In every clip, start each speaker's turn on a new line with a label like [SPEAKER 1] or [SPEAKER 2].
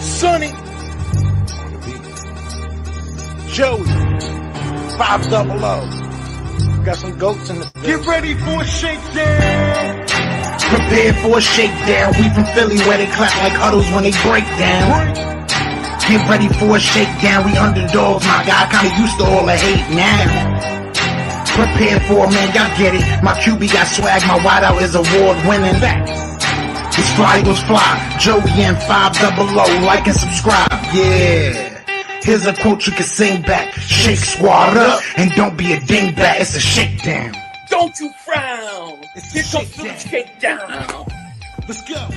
[SPEAKER 1] Sonny, Joey, 500. Got some goats in the Get ready for a shakedown.
[SPEAKER 2] Prepare for a shakedown. We from Philly where they clap like huddles when they break down. Get ready for a shakedown. We underdogs, my guy. Kinda used to all the hate now. Prepare for it, man. Y'all get it. My QB got swag. My wideout is award winning. His fly was fly. Joey and 500. Like and subscribe. Yeah. Here's a quote you can sing back. Shake squad up and don't be a dingbat. It's a shakedown.
[SPEAKER 3] Don't you frown. Here comes the shakedown.
[SPEAKER 1] Let's go.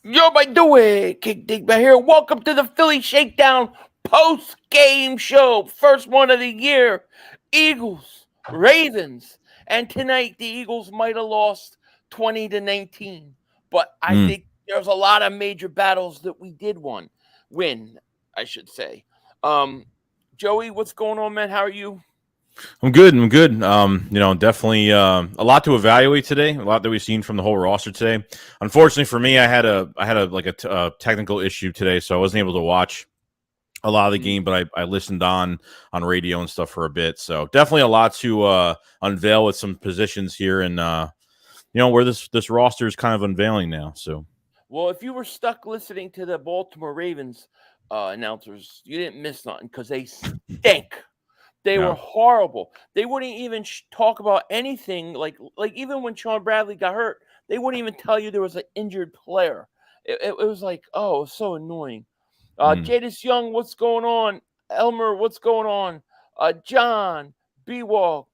[SPEAKER 3] Yo, my doing? King Dingbat here. Welcome to the Philly Shakedown post-game show. First one of the year. Eagles, Ravens. And tonight, the Eagles might have lost 20-19. But I think there's a lot of major battles that we did win, I should say. Joey, what's going on, man? How are you?
[SPEAKER 4] I'm good. Definitely a lot to evaluate today. A lot that we've seen from the whole roster today. Unfortunately for me, I had a technical issue today, so I wasn't able to watch a lot of the game. But I listened on radio and stuff for a bit. So definitely a lot to unveil with some positions here, and where this roster is kind of unveiling now. So,
[SPEAKER 3] well, if you were stuck listening to the Baltimore Ravens announcers, you didn't miss nothing because they stink. They were horrible. They wouldn't even talk about anything. Like even when Sean Bradley got hurt, they wouldn't even tell you there was an injured player. It was like, oh, it was so annoying. Jadis Young, what's going on? Elmer, what's going on? John, B-Walk,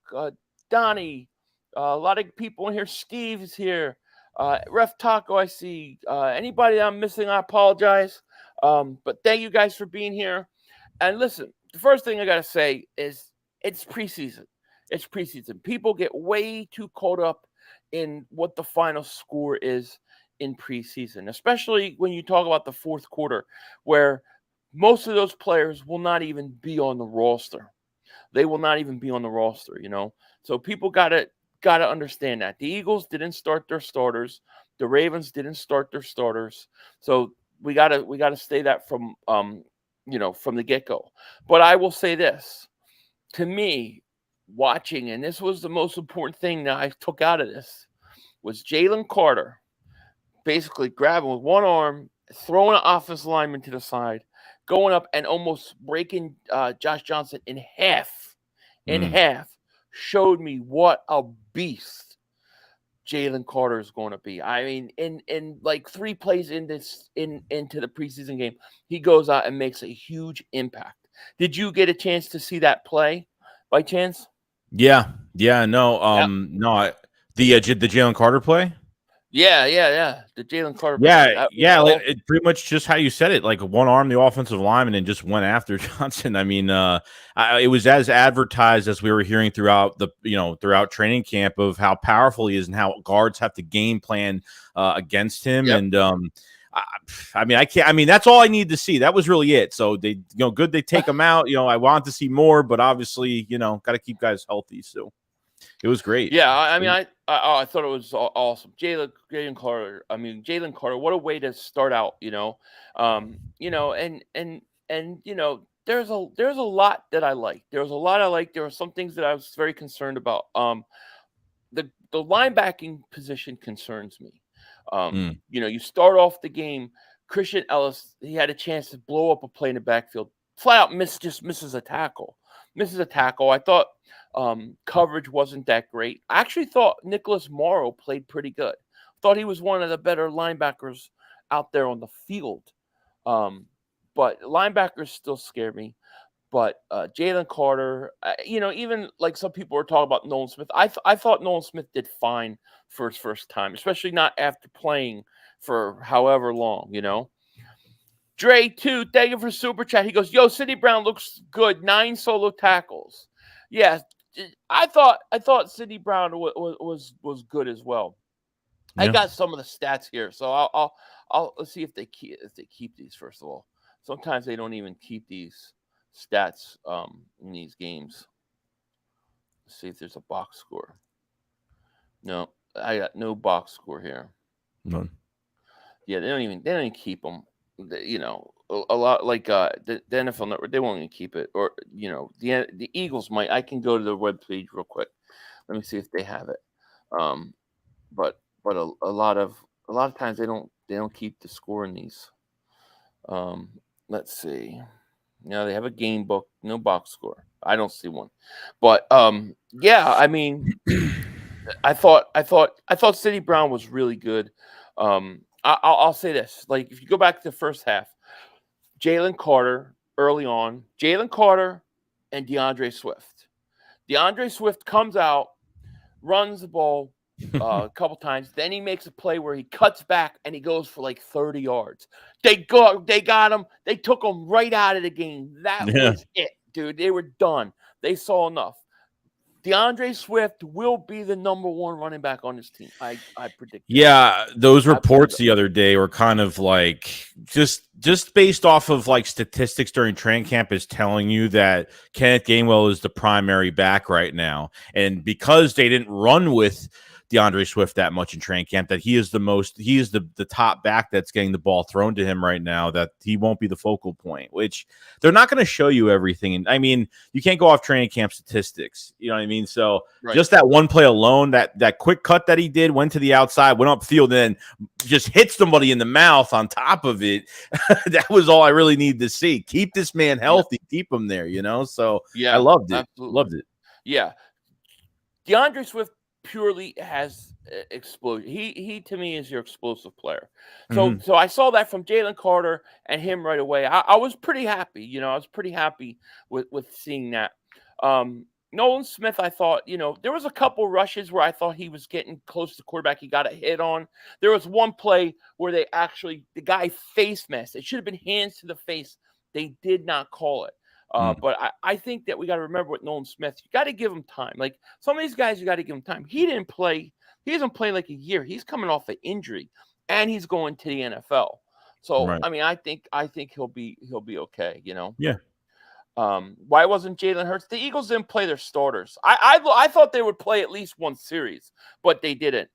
[SPEAKER 3] Donnie, a lot of people in here. Steve is here. Ref Taco, I see. Anybody that I'm missing, I apologize. But thank you guys for being here. And listen, the first thing I got to say is it's preseason. It's preseason. People get way too caught up in what the final score is in preseason, especially when you talk about the fourth quarter, where most of those players will not even be on the roster. They will not even be on the roster, So people got to understand that. The Eagles didn't start their starters. The Ravens didn't start their starters. So we got to stay that from from the get-go. But I will say this. To me, watching, and this was the most important thing that I took out of this, was Jalen Carter basically grabbing with one arm, throwing an offensive lineman to the side, going up and almost breaking Josh Johnson in half. Showed me what a beast Jalen Carter is going to be. I mean, in like 3 plays into the preseason game, he goes out and makes a huge impact. Did you get a chance to see that play by chance?
[SPEAKER 4] No. The Jalen Carter play.
[SPEAKER 3] Yeah. The Jalen Carter.
[SPEAKER 4] It pretty much just how you said it. Like one arm, the offensive lineman, and just went after Johnson. I mean, it was as advertised as we were hearing throughout throughout training camp of how powerful he is and how guards have to game plan against him. Yep. And I mean, that's all I needed to see. That was really it. So they, good they take him out. I want to see more, but obviously, got to keep guys healthy. So it was great.
[SPEAKER 3] Yeah, I mean, I thought it was awesome. Jalen Carter. I mean, Jalen Carter. What a way to start out. There's a lot that I like. There was a lot I liked. There were some things that I was very concerned about. The linebacking position concerns me. You start off the game. Christian Ellis, he had a chance to blow up a play in the backfield. Flat out misses a tackle. I thought coverage wasn't that great. I actually thought Nicholas Morrow played pretty good. Thought he was one of the better linebackers out there on the field. But linebackers still scare me. But Jalen Carter, even like some people were talking about Nolan Smith. I thought Nolan Smith did fine for his first time, especially not after playing for however long, Dre, too, thank you for super chat. He goes, yo, Sidney Brown looks good. 9 solo tackles. Yeah, I thought Sidney Brown was good as well. Yeah. I got some of the stats here, so I'll let's see if they keep these first of all. Sometimes they don't even keep these stats in these games. Let's see if there's a box score. No, I got no box score here.
[SPEAKER 4] None.
[SPEAKER 3] Yeah, they don't even keep them. You know, a lot like the NFL Network, they won't even keep it. Or the Eagles might. I can go to the web page real quick. Let me see if they have it. But a lot of times they don't keep the score in these. Let's see. They have a game book, no box score. I don't see one. But yeah, I mean, I thought City Brown was really good. I'll say this: like if you go back to the first half, Jalen Carter early on, Jalen Carter and DeAndre Swift. DeAndre Swift comes out, runs the ball a couple times. Then he makes a play where he cuts back and he goes for like 30 yards. They got him. They took him right out of the game. That was it, dude. They were done. They saw enough. DeAndre Swift will be the number one running back on this team. I predict.
[SPEAKER 4] Yeah, those reports the other day were kind of like just based off of like statistics during training camp is telling you that Kenneth Gainwell is the primary back right now. And because they didn't run with DeAndre Swift that much in training camp, that he is the top back that's getting the ball thrown to him right now, that he won't be the focal point, which they're not going to show you everything. And I mean, you can't go off training camp statistics, you know what I mean? So just that one play alone, that quick cut that he did, went to the outside, went upfield, and then just hit somebody in the mouth on top of it. That was all I really needed to see. Keep this man healthy, keep him there, So yeah, I loved it. Absolutely. Loved it.
[SPEAKER 3] Yeah. DeAndre Swift purely has explosion. He to me is your explosive player. So so I saw that from Jalen Carter and him right away. I was pretty happy. I was pretty happy with seeing that. Nolan Smith, I thought, there was a couple rushes where I thought he was getting close to the quarterback. He got a hit on. There was one play where the guy face masked. It should have been hands to the face. They did not call it. But I think that we got to remember with Nolan Smith, you got to give him time. Like some of these guys, you got to give him time. He hasn't played like a year. He's coming off an injury, and he's going to the NFL. So I mean, I think he'll be okay.
[SPEAKER 4] Yeah.
[SPEAKER 3] Why wasn't Jalen Hurts? The Eagles didn't play their starters. I thought they would play at least one series, but they didn't.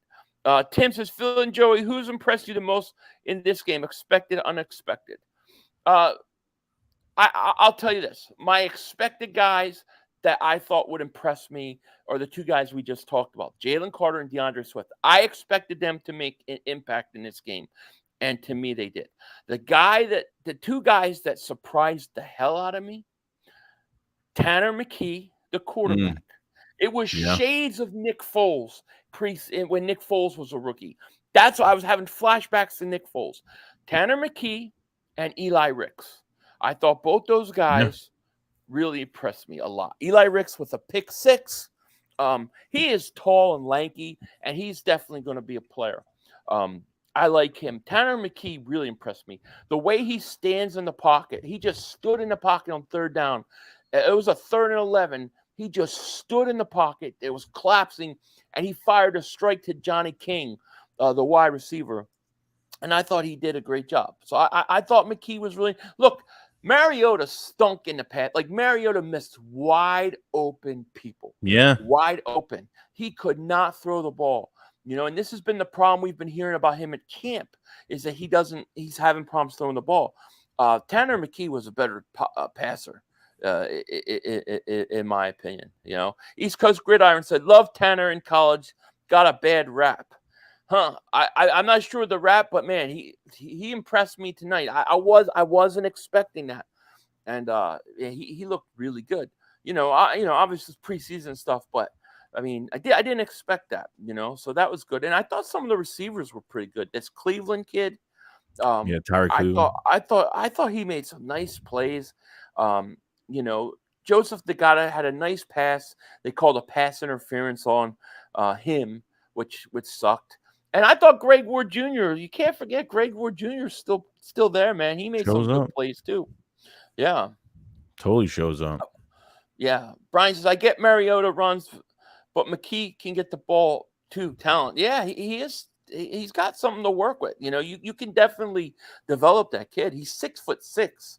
[SPEAKER 3] Tim says, Phil and Joey, who's impressed you the most in this game? Expected, unexpected. I'll tell you this. My expected guys that I thought would impress me are the two guys we just talked about, Jalen Carter and DeAndre Swift. I expected them to make an impact in this game, and to me, they did. The two guys that surprised the hell out of me, Tanner McKee, the quarterback. It was shades of Nick Foles when Nick Foles was a rookie. That's why I was having flashbacks to Nick Foles. Tanner McKee and Eli Ricks. I thought both those guys really impressed me a lot. Eli Ricks with a pick six. He is tall and lanky, and he's definitely going to be a player. I like him. Tanner McKee really impressed me. The way he stands in the pocket. He just stood in the pocket on third down. It was a 3rd and 11. He just stood in the pocket. It was collapsing, and he fired a strike to Johnny King, the wide receiver. And I thought he did a great job. So I thought McKee was really – look, Mariota stunk in the past. Like, Mariota missed wide open people.
[SPEAKER 4] Yeah.
[SPEAKER 3] Wide open. He could not throw the ball. And this has been the problem we've been hearing about him at camp, is that he's having problems throwing the ball. Tanner McKee was a better passer, in my opinion. East Coast Gridiron said, love Tanner in college, got a bad rap. I'm not sure of the rap, but man, he impressed me tonight. I wasn't expecting that, and he looked really good. Obviously it's preseason stuff, but I mean, I didn't expect that. So that was good, and I thought some of the receivers were pretty good. This Cleveland kid,
[SPEAKER 4] Tyler Cleveland.
[SPEAKER 3] I thought he made some nice plays. Joseph Degata had a nice pass. They called a pass interference on him, which sucked. And I thought Greg Ward Jr., you can't forget Greg Ward Jr. is still there, man. He made some good plays too. Yeah.
[SPEAKER 4] Totally shows up.
[SPEAKER 3] Yeah. Brian says, I get Mariota runs, but McKee can get the ball too. Talent. Yeah, he is. He's got something to work with. You can definitely develop that kid. He's 6'6".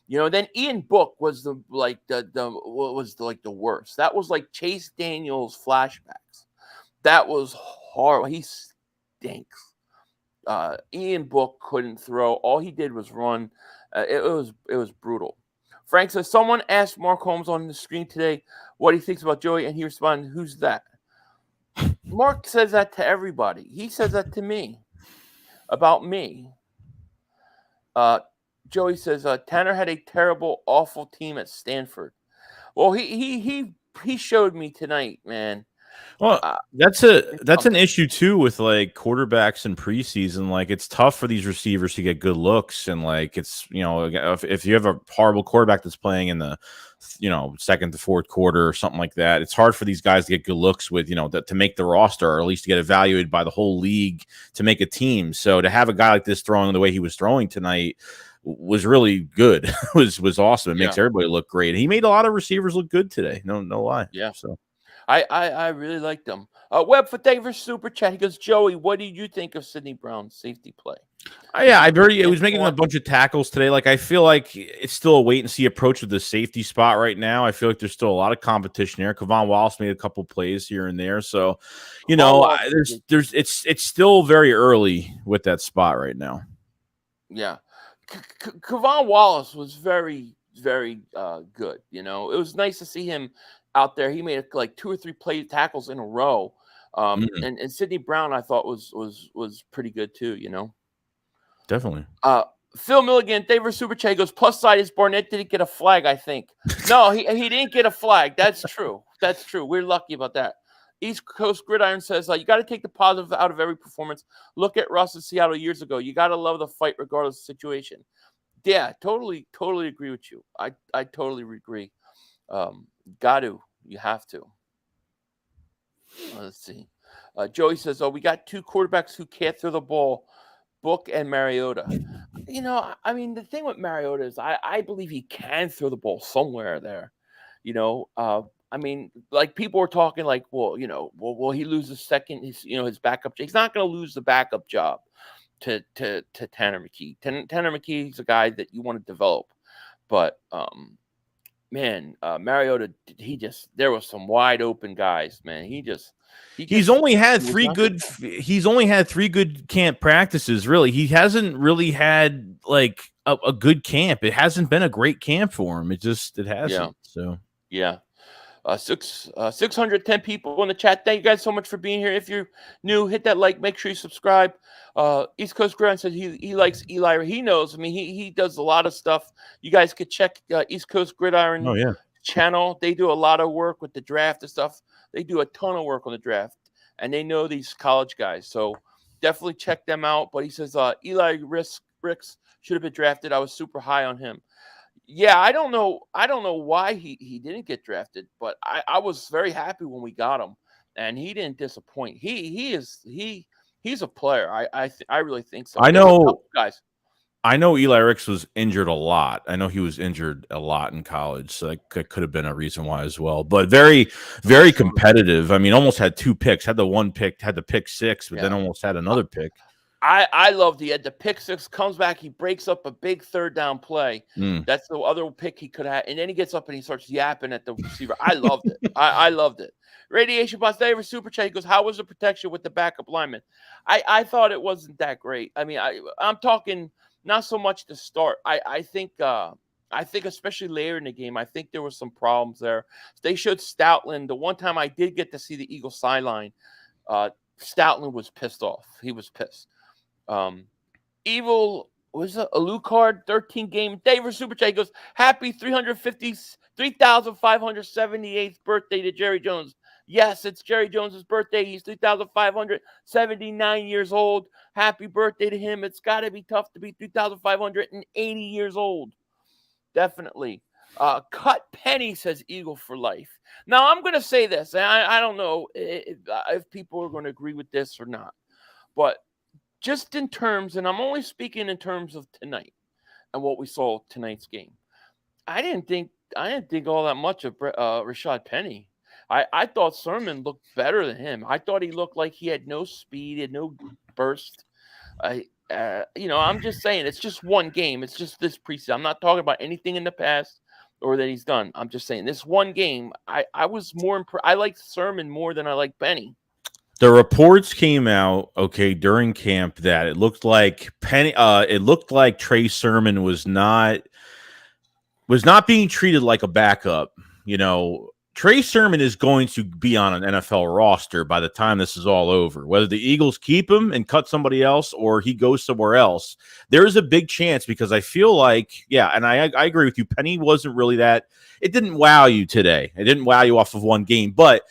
[SPEAKER 3] Then Ian Book was the worst. That was like Chase Daniels flashbacks. That was horrible. He stinks. Ian Book couldn't throw. All he did was run. It was brutal. Frank says, someone asked Mark Holmes on the screen today what he thinks about Joey, and he responded, who's that? Mark says that to everybody. He says that to me, about me. Joey says, Tanner had a terrible, awful team at Stanford. Well, he showed me tonight, man.
[SPEAKER 4] Well, that's an issue too with like quarterbacks in preseason. Like it's tough for these receivers to get good looks, and like it's if you have a horrible quarterback that's playing in the second to fourth quarter or something like that, it's hard for these guys to get good looks with to make the roster, or at least to get evaluated by the whole league to make a team. So to have a guy like this throwing the way he was throwing tonight was really good. was awesome. It makes everybody look great. He made a lot of receivers look good today. No lie.
[SPEAKER 3] Yeah.
[SPEAKER 4] So.
[SPEAKER 3] I really liked them. Webb for Davis Super Chat. He goes, Joey, what did you think of Sidney Brown's safety play?
[SPEAKER 4] Yeah, it was making a bunch of tackles today. Like I feel like it's still a wait and see approach with the safety spot right now. I feel like there's still a lot of competition here. Kevon Wallace made a couple plays here and there, so it's still very early with that spot right now.
[SPEAKER 3] Yeah, Kevon Wallace was very, very good. It was nice to see him out there. He made like 2 or 3 tackles in a row. And Sidney Brown, I thought was pretty good too.
[SPEAKER 4] Definitely.
[SPEAKER 3] Phil Milligan, David Super Chat goes, plus side is Barnett didn't get a flag, I think. No, he didn't get a flag. That's true. That's true. We're lucky about that. East Coast Gridiron says, you got to take the positive out of every performance. Look at Russ in Seattle years ago. You got to love the fight regardless of the situation. Yeah, totally agree with you. I totally agree. You have to. Let's see. Joey says, we got 2 quarterbacks who can't throw the ball, Book and Mariota. I mean, the thing with Mariota is I believe he can throw the ball somewhere there. I mean, like people were talking like, will he lose his backup? He's not going to lose the backup job to Tanner McKee. Tanner McKee's a guy that you want to develop, but man, Mariota, there was some wide open guys, man. He's only had 3 good
[SPEAKER 4] camp practices, really. He hasn't really had like a good camp. It hasn't been a great camp for him. It hasn't.
[SPEAKER 3] Yeah.
[SPEAKER 4] So
[SPEAKER 3] yeah. 610 people in the chat. Thank you guys so much for being here. If you're new, hit that like, make sure you subscribe. East Coast Gridiron says he likes Eli. He knows. I mean, he does a lot of stuff. You guys could check East Coast Gridiron channel. They do a lot of work with the draft and stuff. They do a ton of work on the draft, and they know these college guys. So definitely check them out. But he says Eli Ricks should have been drafted. I was super high on him. Yeah, I don't know why he didn't get drafted, but I was very happy when we got him, and he didn't disappoint. He's a player. I really think so.
[SPEAKER 4] I know Eli Ricks was injured a lot. I know he was injured a lot in college, so that could have been a reason why as well. But very, very competitive. I mean, almost had 2 picks. Had the pick 6, but then almost had another pick.
[SPEAKER 3] I loved the pick 6 comes back. He breaks up a big 3rd down play. That's the other pick he could have. And then he gets up and he starts yapping at the receiver. I loved it. I loved it. Radiation Boss David Super Chat. He goes, how was the protection with the backup lineman? I thought it wasn't that great. I mean, I'm talking not so much to start. I think especially later in the game, I think there were some problems there. They showed Stoutland. The one time I did get to see the Eagle sideline, Stoutland was pissed off. He was pissed. Evil was a Alucard 13 game. David Super Chat goes, happy 3,578th birthday to Jerry Jones. Yes, it's Jerry Jones's birthday. He's 3,579 years old. Happy birthday to him. It's got to be tough to be 3,580 years old. Definitely. Cut Penny says Eagle for life. Now, I'm going to say this, and I don't know if people are going to agree with this or not, but just in terms, and I'm only speaking in terms of tonight and what we saw tonight's game, I didn't think all that much of Rashad Penny. I thought Sermon looked better than him. I thought he looked like he had no speed, he had no burst. I'm just saying, it's just one game. It's just this preseason. I'm not talking about anything in the past or that he's done. I'm just saying this one game. I was more I liked Sermon more than I liked Penny.
[SPEAKER 4] The reports came out during camp that it looked like Trey Sermon was not being treated like a backup. Trey Sermon is going to be on an NFL roster by the time this is all over. Whether the Eagles keep him and cut somebody else or he goes somewhere else, there's a big chance, because I feel like, and I agree with you, Penny wasn't really that. It didn't wow you today. It didn't wow you off of one game. But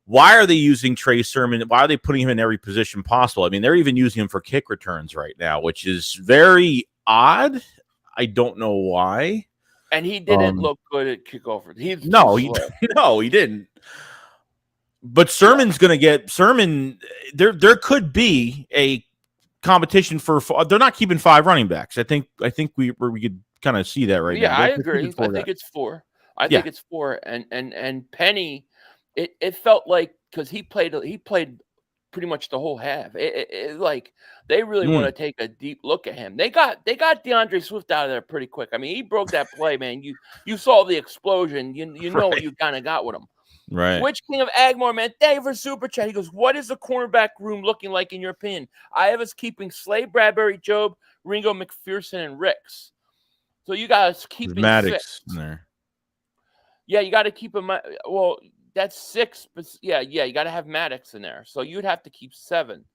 [SPEAKER 4] why are they using Trey Sermon? Why are they putting him in every position possible? I mean, they're even using him for kick returns right now, which is very odd. I don't know why.
[SPEAKER 3] And he didn't look good at kickoff. He
[SPEAKER 4] didn't. But Sermon's going to get Sermon. There could be a competition for. They're not keeping 5 running backs. I think we could kind of see that right now.
[SPEAKER 3] Yeah, I agree. I think it's 4. I think it's 4. And Penny, it felt like, because he played pretty much the whole half. Like they really want to take a deep look at him. They got DeAndre Swift out of there pretty quick. I mean, he broke that play, man. You saw the explosion. You know what you kind of got with him.
[SPEAKER 4] Right.
[SPEAKER 3] Twitch King of Agmore, man. Thank you for super chat. He goes, "What is the cornerback room looking like in your opinion?" I have us keeping Slay, Bradbury, Job, Ringo, McPherson, and Ricks. So you guys keeping
[SPEAKER 4] Maddox
[SPEAKER 3] 6
[SPEAKER 4] in there.
[SPEAKER 3] Yeah, you got to keep him. Well, that's 6, but yeah, you got to have Maddox in there. So you'd have to keep 7.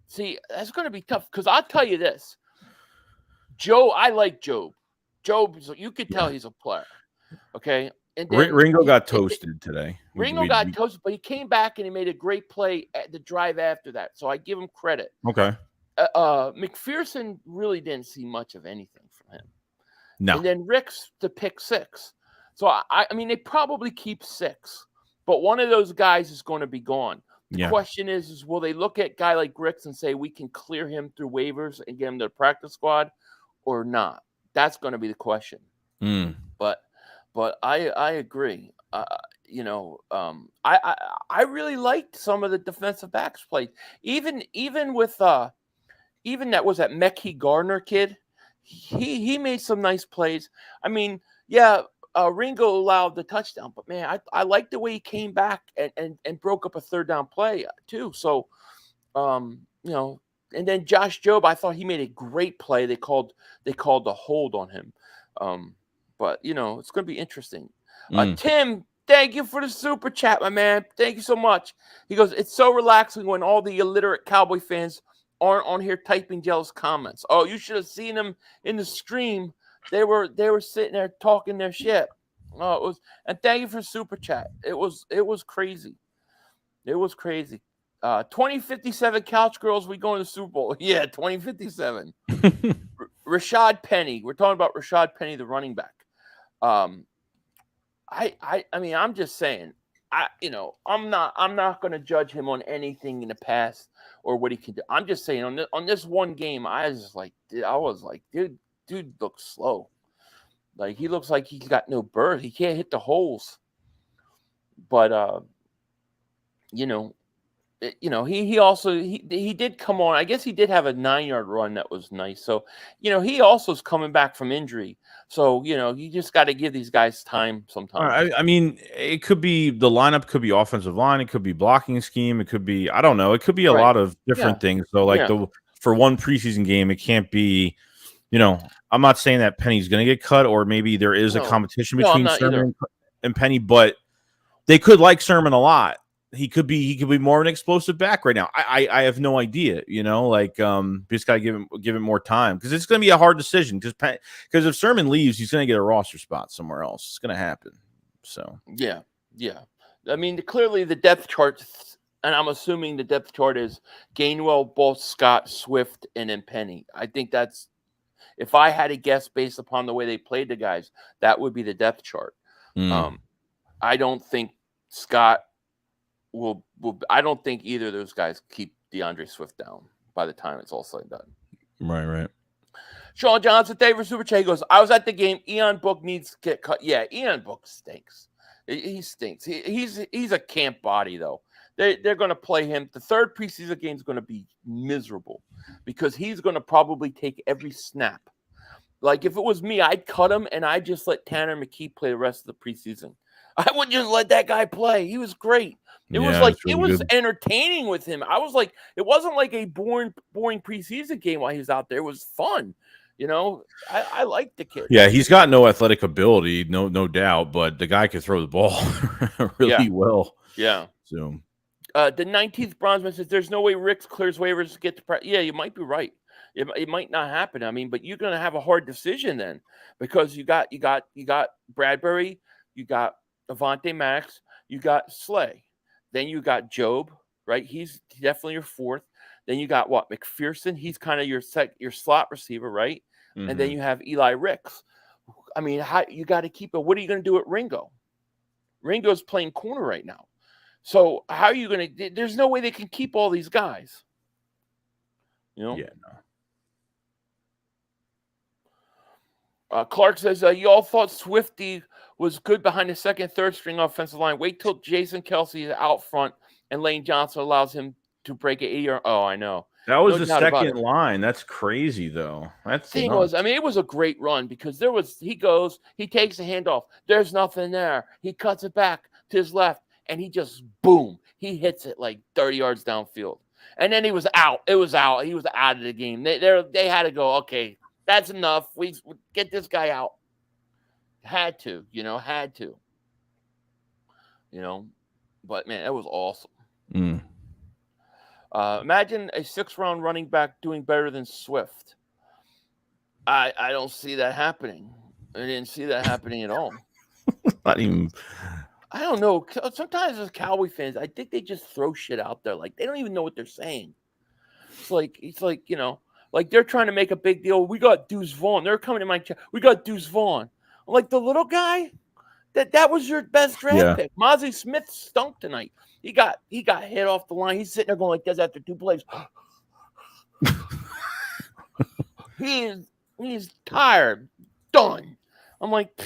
[SPEAKER 3] See, that's going to be tough, because I'll tell you this. Joe, I like Job. Job, you could tell he's a player. Okay. And then
[SPEAKER 4] Ringo got toasted today.
[SPEAKER 3] Ringo got toasted, but he came back and he made a great play at the drive after that. So I give him credit.
[SPEAKER 4] Okay.
[SPEAKER 3] McPherson really didn't see much of anything from him.
[SPEAKER 4] No.
[SPEAKER 3] And then Rick's the pick 6. So I mean, they probably keep 6, but one of those guys is going to be gone. The question is will they look at a guy like Ricks and say we can clear him through waivers and get him to the practice squad or not? That's going to be the question. But I agree. I really liked some of the defensive backs played. Even with even that was that Mekhi Gardner kid. He made some nice plays. I mean, Ringo allowed the touchdown, but man, I like the way he came back and broke up a 3rd down play too. So, and then Josh Jobe, I thought he made a great play. They called the hold on him. But it's going to be interesting. Tim, thank you for the super chat, my man. Thank you so much. He goes, it's so relaxing when all the illiterate Cowboy fans aren't on here typing jealous comments. Oh, you should have seen them in the stream. They were sitting there talking their shit. Oh, it was, and thank you for super chat. It was crazy. It was crazy. 2057 Couch Girls, we going to the Super Bowl. Yeah, 2057. Rashad Penny. We're talking about Rashad Penny, the running back. I mean, I'm just saying. I'm not going to judge him on anything in the past or what he can do. I'm just saying on this one game, I was like, dude looks slow. Like he looks like he's got no birth. He can't hit the holes. But he also did come on. I guess he did have a 9-yard run that was nice. So, he also is coming back from injury. So, you just got to give these guys time sometimes.
[SPEAKER 4] I mean, it could be the lineup, could be offensive line, it could be blocking scheme, it could be, I don't know, it could be a lot of different things. So, like for one preseason game, it can't be, I'm not saying that Penny's going to get cut, or maybe there is a competition between Sermon and Penny, but they could like Sermon a lot. He could be more of an explosive back right now. I have no idea, just gotta give him more time, because it's gonna be a hard decision, because if Sermon leaves, he's gonna get a roster spot somewhere else. It's gonna happen. So
[SPEAKER 3] yeah. I mean, clearly the depth chart, and I'm assuming the depth chart is Gainwell, both Scott, Swift, and then Penny. I think that's, if I had to guess based upon the way they played the guys, that would be the depth chart. I don't think Scott I don't think either of those guys keep DeAndre Swift down by the time it's all said and done.
[SPEAKER 4] Right.
[SPEAKER 3] Sean Johnson, thank you for super chat. He goes, I was at the game. Ian Book needs to get cut. Yeah, Ian Book stinks. He stinks. He's a camp body, though. They're going to play him. The 3rd preseason game is going to be miserable, because he's going to probably take every snap. Like, if it was me, I'd cut him, and I'd just let Tanner McKee play the rest of the preseason. I wouldn't just let that guy play. He was great. It was like it was entertaining with him. I was like, it wasn't like a boring preseason game while he was out there. It was fun. You know, I like the kid.
[SPEAKER 4] Yeah, he's got no athletic ability, no doubt, but the guy can throw the ball really well.
[SPEAKER 3] Yeah.
[SPEAKER 4] So
[SPEAKER 3] the 19th bronzeman says there's no way Ricks clears waivers to get to yeah, you might be right. It might not happen. I mean, but you're gonna have a hard decision then because you got Bradbury, you got Avonte Maddox, you got Slay. Then you got Job, right? He's definitely your fourth. Then you got what? McPherson. He's kind of your slot receiver, right? Mm-hmm. And then you have Eli Ricks. I mean, you got to keep it. What are you going to do at Ringo? Ringo's playing corner right now. So how are you going to? There's no way they can keep all these guys. You know?
[SPEAKER 4] Yeah,
[SPEAKER 3] no. Clark says, you all thought Swifty was good behind the second, third string offensive line. Wait till Jason Kelsey is out front and Lane Johnson allows him to break an 80. Oh, I know.
[SPEAKER 4] That was the second line. That's crazy, though. That's
[SPEAKER 3] the thing was, I mean, it was a great run because he takes the handoff. There's nothing there. He cuts it back to his left, and he just, boom, he hits it like 30 yards downfield. And then he was out. It was out. He was out of the game. They had to go, okay, that's enough. We get this guy out. Had to. But man, that was awesome. Imagine a 6th-round running back doing better than Swift. I don't see that happening. I didn't see that happening at all.
[SPEAKER 4] Not even.
[SPEAKER 3] I don't know. Sometimes as Cowboy fans, I think they just throw shit out there. Like they don't even know what they're saying. It's like like they're trying to make a big deal. We got Deuce Vaughn. They're coming to my chat. We got Deuce Vaughn. I'm like, the little guy? That was your best draft pick. Mozzie Smith stunk tonight. He got hit off the line. He's sitting there going like this after 2 plays. He's tired. Done. I'm like,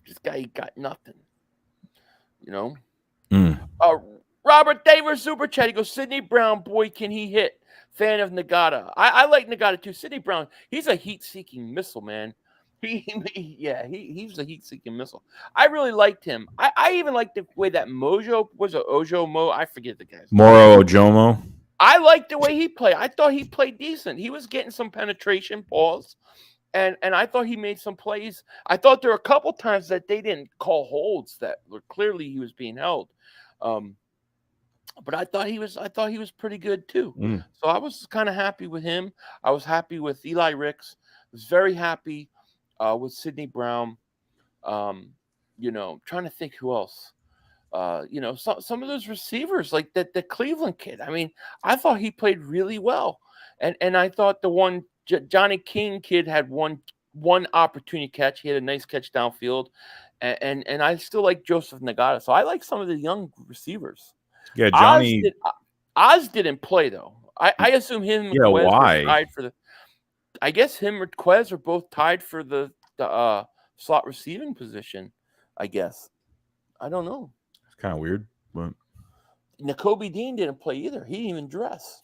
[SPEAKER 3] this guy got nothing. Robert Davis Super Chat. He goes, Sidney Brown, boy, can he hit? Fan of Nagata. I like Nagata too. Sidney Brown, he's a heat-seeking missile, man. He's a heat-seeking missile. I really liked him. I even liked the way that I forget the guy's name.
[SPEAKER 4] Moro Ojomo.
[SPEAKER 3] I liked the way he played. I thought he played decent. He was getting some penetration balls, and I thought he made some plays. I thought there were a couple times that they didn't call holds that were clearly he was being held. But I thought he was pretty good too. So I was kind of happy with him. I was happy with Eli Ricks. I was very happy with Sidney Brown. Trying to think who else. Some of those receivers, like the Cleveland kid. I mean, I thought he played really well, and I thought the one Johnny King kid had one opportunity catch. He had a nice catch downfield, and I still like Joseph Nagata. So I like some of the young receivers.
[SPEAKER 4] Yeah, Johnny
[SPEAKER 3] Oz didn't play though. I assume him.
[SPEAKER 4] Yeah, why?
[SPEAKER 3] Tied for I guess him or Quez are both tied for the slot receiving position. I guess. I don't know.
[SPEAKER 4] It's kind of weird, but
[SPEAKER 3] Nakobe Dean didn't play either. He didn't even dress.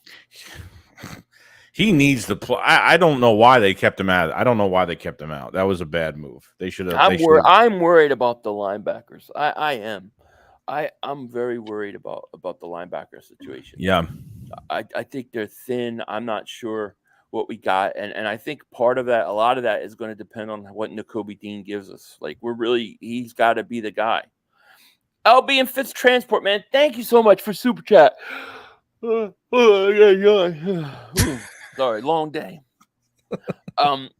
[SPEAKER 4] He needs to play. I don't know why they kept him out. I don't know why they kept him out. That was a bad move. They should have.
[SPEAKER 3] I'm worried about the linebackers. I am. I'm very worried about the linebacker situation.
[SPEAKER 4] Yeah.
[SPEAKER 3] I think they're thin. I'm not sure what we got. And I think a lot of that is going to depend on what Nakobe Dean gives us. Like he's got to be the guy. LB and Fitz Transport, man. Thank you so much for Super Chat. Sorry, long day.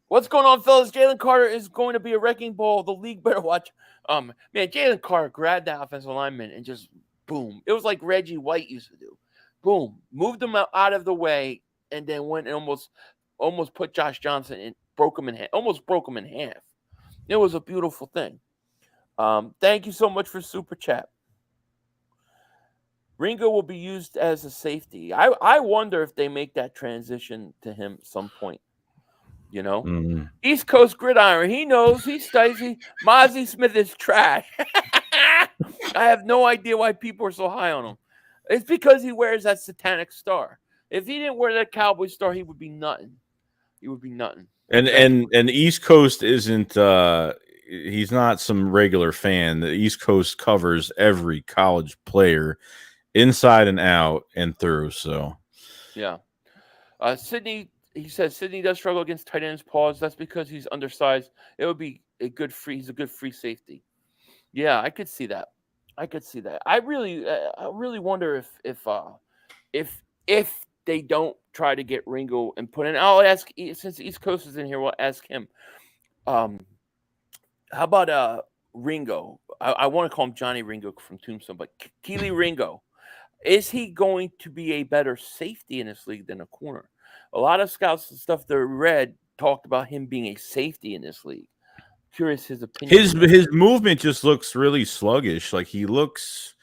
[SPEAKER 3] What's going on, fellas? Jalen Carter is going to be a wrecking ball. The league better watch. Man, Jalen Carter grabbed the offensive lineman and just boom. It was like Reggie White used to do. Boom. Moved him out of the way and then went and almost put Josh Johnson in, almost broke him in half. It was a beautiful thing. Thank you so much for Super Chat. Ringo will be used as a safety. I wonder if they make that transition to him at some point. East Coast Gridiron. He knows. He studies. Mozzie Smith is trash. I have no idea why people are so high on him. It's because he wears that satanic star. If he didn't wear that cowboy star, he would be nothing. He would be nothing.
[SPEAKER 4] And East Coast isn't. He's not some regular fan. The East Coast covers every college player inside and out and through. So
[SPEAKER 3] Yeah. Sydney, he says Sydney does struggle against tight ends. Pause. That's because he's undersized. It would be a good free. He's a good free safety. Yeah, I could see that. I really wonder if they don't try to get Ringo and put in. I'll ask since East Coast is in here. We'll ask him. How about Ringo? I want to call him Johnny Ringo from Tombstone, but Keely Ringo. Is he going to be a better safety in this league than a corner? A lot of scouts and stuff that I read talked about him being a safety in this league. Curious his opinion.
[SPEAKER 4] his movement just looks really sluggish. Like he looks,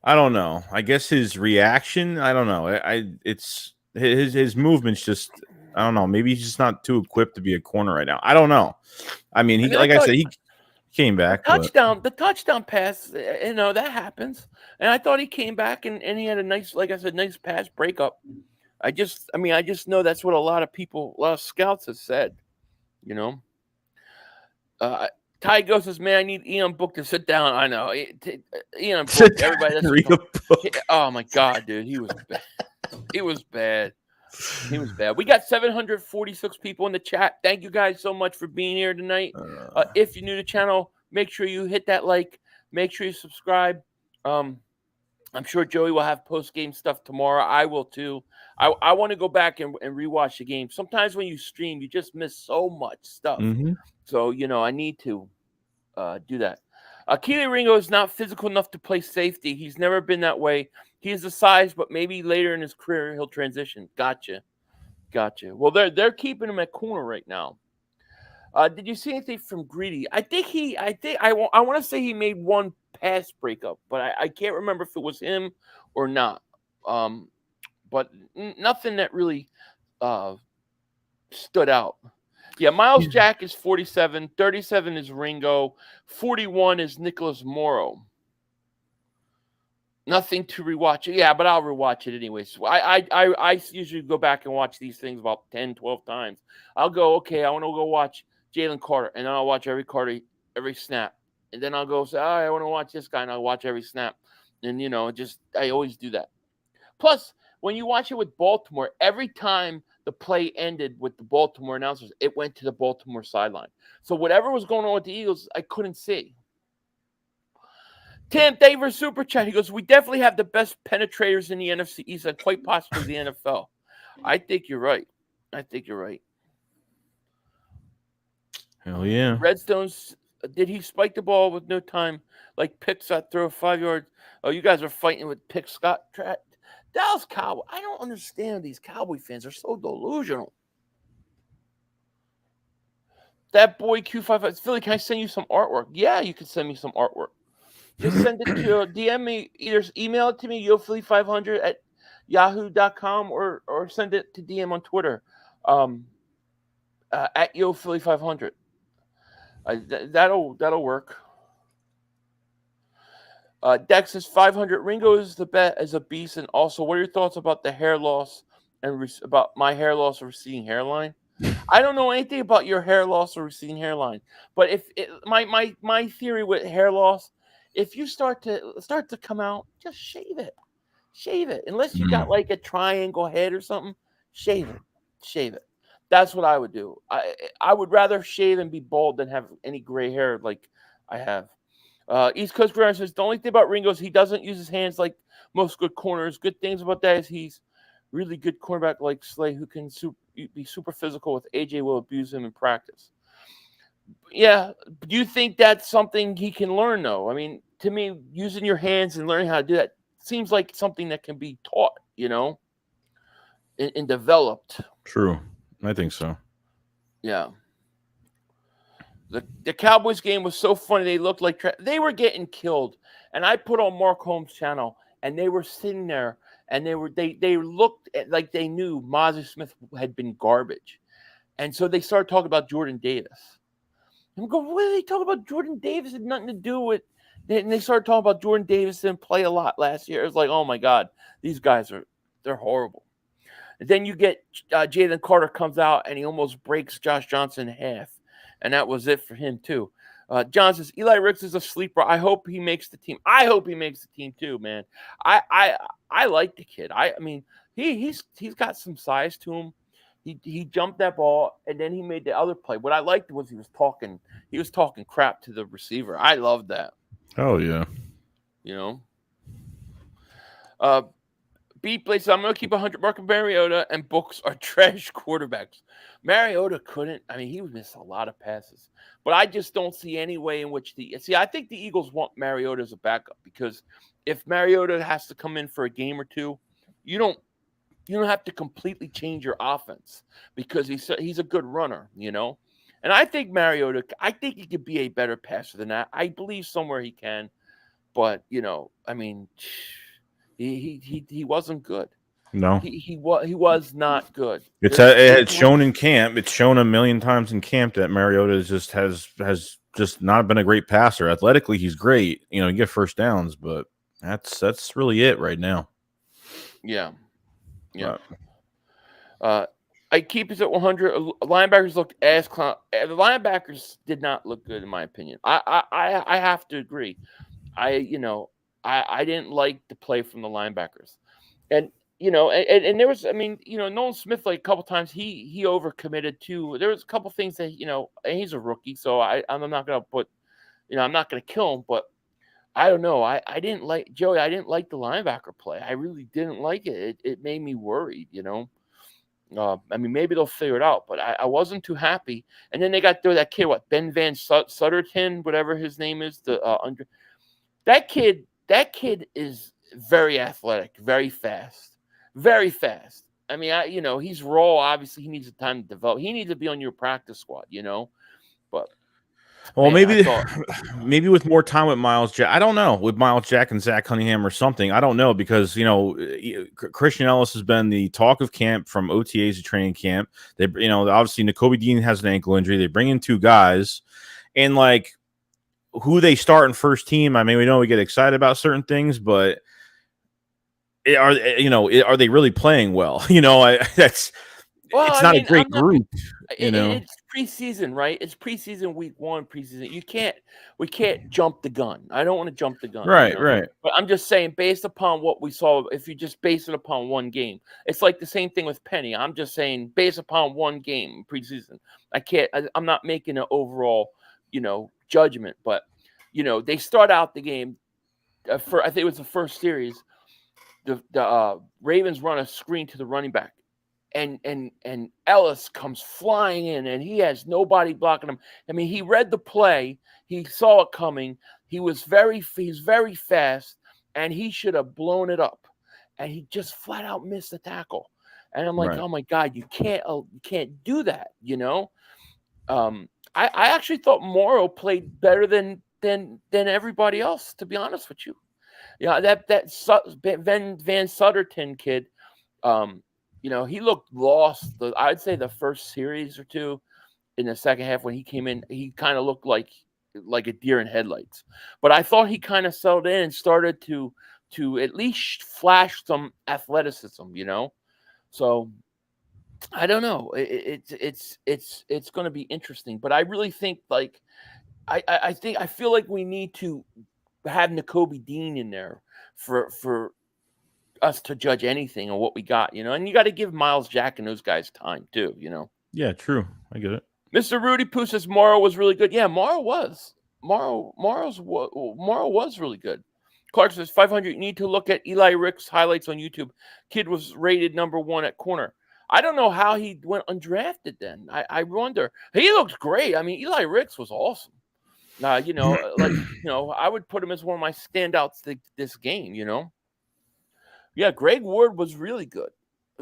[SPEAKER 4] I don't know. I guess his reaction, I don't know. It's his movement's just, I don't know. Maybe he's just not too equipped to be a corner right now. I don't know. I mean, like I said, he came back.
[SPEAKER 3] The touchdown pass, that happens. And I thought he came back and he had a nice, like I said, nice pass breakup. I just know that's what a lot of scouts have said, Ty Ghost says, man, I need Ian Book to sit down. I know. Ian Book, everybody. Oh, my God, dude. He was bad. He was bad. We got 746 people in the chat. Thank you guys so much for being here tonight. If you're new to the channel, make sure you hit that like. Make sure you subscribe. I'm sure Joey will have post-game stuff tomorrow. I will, too. I want to go back and rewatch the game. Sometimes when you stream, you just miss so much stuff.
[SPEAKER 4] Mm-hmm.
[SPEAKER 3] So, I need to do that. Keely Ringo is not physical enough to play safety. He's never been that way. He is the size, but maybe later in his career he'll transition. Gotcha. Well, they're keeping him at corner right now. Did you see anything from Greedy? I want to say he made one pass breakup, but I can't remember if it was him or not. But nothing that really stood out. Yeah, Miles Jack is 47, 37 is Ringo, 41 is Nicholas Morrow. Nothing to rewatch it. Yeah, but I'll rewatch it anyways. I usually go back and watch these things about 10, 12 times. I'll go, okay, I want to go watch Jalen Carter, and then I'll watch every snap. And then I'll go say, I want to watch this guy, and I'll watch every snap. And, I always do that. Plus, when you watch it with Baltimore, every time the play ended with the Baltimore announcers, it went to the Baltimore sideline. So whatever was going on with the Eagles, I couldn't see. Tim, thank you for super chat. He goes, we definitely have the best penetrators in the NFC East and quite possibly the NFL. I think you're right.
[SPEAKER 4] Hell yeah.
[SPEAKER 3] Redstone's, did he spike the ball with no time? Like Pick Scott throw 5 yards? Oh, you guys are fighting with Pick Scott. Dallas Cowboy. I don't understand these Cowboy fans. They're so delusional. That boy Q55. Philly, can I send you some artwork? Yeah, you can send me some artwork. Just send it to DM me. Either email it to me, yophilly500 at yahoo.com, or send it to DM on Twitter at yophilly500. That'll work. Dex is 500. Ringo is the bet as a beast. And also, what are your thoughts about the hair loss and about my hair loss or receding hairline? I don't know anything about your hair loss or receding hairline, but if my theory with hair loss, if you start to come out, just shave it. Unless you got like a triangle head or something, shave it. That's what I would do. I would rather shave and be bald than have any gray hair like I have. East Coast Grind says the only thing about Ringo is he doesn't use his hands like most good corners. Good things about that is he's really good cornerback like Slay, who can be super physical with AJ will abuse him in practice. Yeah, do you think that's something he can learn though? I mean, to me, using your hands and learning how to do that seems like something that can be taught, and developed.
[SPEAKER 4] True, I think so.
[SPEAKER 3] Yeah. The Cowboys game was so funny. They looked like they were getting killed. And I put on Mark Holmes' channel, and they were sitting there, and they looked like they knew Mozzie Smith had been garbage. And so they started talking about Jordan Davis. And we go, what are they talking about? Jordan Davis had nothing to do with. And they started talking about Jordan Davis didn't play a lot last year. It's like, oh my God, these guys they're horrible. And then you get Jalen Carter comes out, and he almost breaks Josh Johnson in half. And that was it for him, too. John says Eli Ricks is a sleeper. I hope he makes the team. I hope he makes the team too, man. I like the kid. I mean, he's got some size to him. He jumped that ball and then he made the other play. What I liked was he was talking crap to the receiver. I loved that.
[SPEAKER 4] Oh yeah.
[SPEAKER 3] You know. Beat plays. I'm going to keep 100. Marcus Mariota and Books are trash quarterbacks. Mariota couldn't. I mean, he missed a lot of passes. But I just don't see any way in which I think the Eagles want Mariota as a backup because if Mariota has to come in for a game or two, you don't have to completely change your offense because he's a good runner, you know. And I think Mariota, I think he could be a better passer than that. I believe somewhere he can, but you know, I mean, he wasn't good.
[SPEAKER 4] No,
[SPEAKER 3] he was not good.
[SPEAKER 4] It's shown in camp. It's shown a million times in camp that Mariota has just not been a great passer. Athletically, he's great. You know, you get first downs, but that's really it right now.
[SPEAKER 3] Yeah. I keep it at 100. Linebackers looked ass clown. The linebackers did not look good in my opinion. I have to agree. I didn't like the play from the linebackers, and you know, and there was, I mean, you know, Nolan Smith like a couple times he overcommitted too. There was a couple things that and he's a rookie, so I'm not gonna I'm not gonna kill him, but I don't know. I didn't like Joey. I didn't like the linebacker play. I really didn't like it. It made me worried. You know, I mean, maybe they'll figure it out, but I wasn't too happy. And then they got there that kid, Ben Van Sutterton, whatever his name is, that kid is very athletic, very fast. I mean, he's raw. Obviously, he needs the time to develop. He needs to be on your practice squad, you know. But
[SPEAKER 4] well, maybe with more time with Miles Jack. I don't know, with Miles Jack and Zach Cunningham or something. I don't know because Christian Ellis has been the talk of camp from OTAs to training camp. They, obviously Nakobe Dean has an ankle injury. They bring in two guys, and like who they start in first team. I mean, we know we get excited about certain things, but are they really playing well? It's not a great group.
[SPEAKER 3] It's preseason, right? It's preseason, week 1 preseason. We can't jump the gun. I don't want to jump the gun.
[SPEAKER 4] Right.
[SPEAKER 3] But I'm just saying, based upon what we saw, if you just base it upon one game, it's like the same thing with Penny. I'm just saying, based upon one game preseason, I'm not making an overall, judgment. But, they start out the game I think it was the first series. The Ravens run a screen to the running back. And Ellis comes flying in, and he has nobody blocking him. I mean, he read the play, he saw it coming. He's very fast, and he should have blown it up, and he just flat out missed the tackle. And I'm like, right. Oh my God, you can't do that, I actually thought Morrow played better than everybody else, to be honest with you. Yeah, that Van Sutterton kid. He looked lost. I'd say the first series or two in the second half when he came in, he kind of looked like a deer in headlights. But I thought he kind of settled in and started to at least flash some athleticism, So I don't know. It's going to be interesting. But I really think I feel like we need to have Nakobe Dean in there for us to judge anything on what we got, and you got to give Miles Jack and those guys time too,
[SPEAKER 4] Yeah, true. I get it.
[SPEAKER 3] Mr. Rudy Poo says Morrow was really good. Yeah, Morrow was. Morrow was really good. Clark says 500. You need to look at Eli Ricks highlights on YouTube. Kid was rated number 1 at corner. I don't know how he went undrafted then. I wonder. He looked great. I mean, Eli Ricks was awesome. I would put him as one of my standouts this game, Yeah, Greg Ward was really good.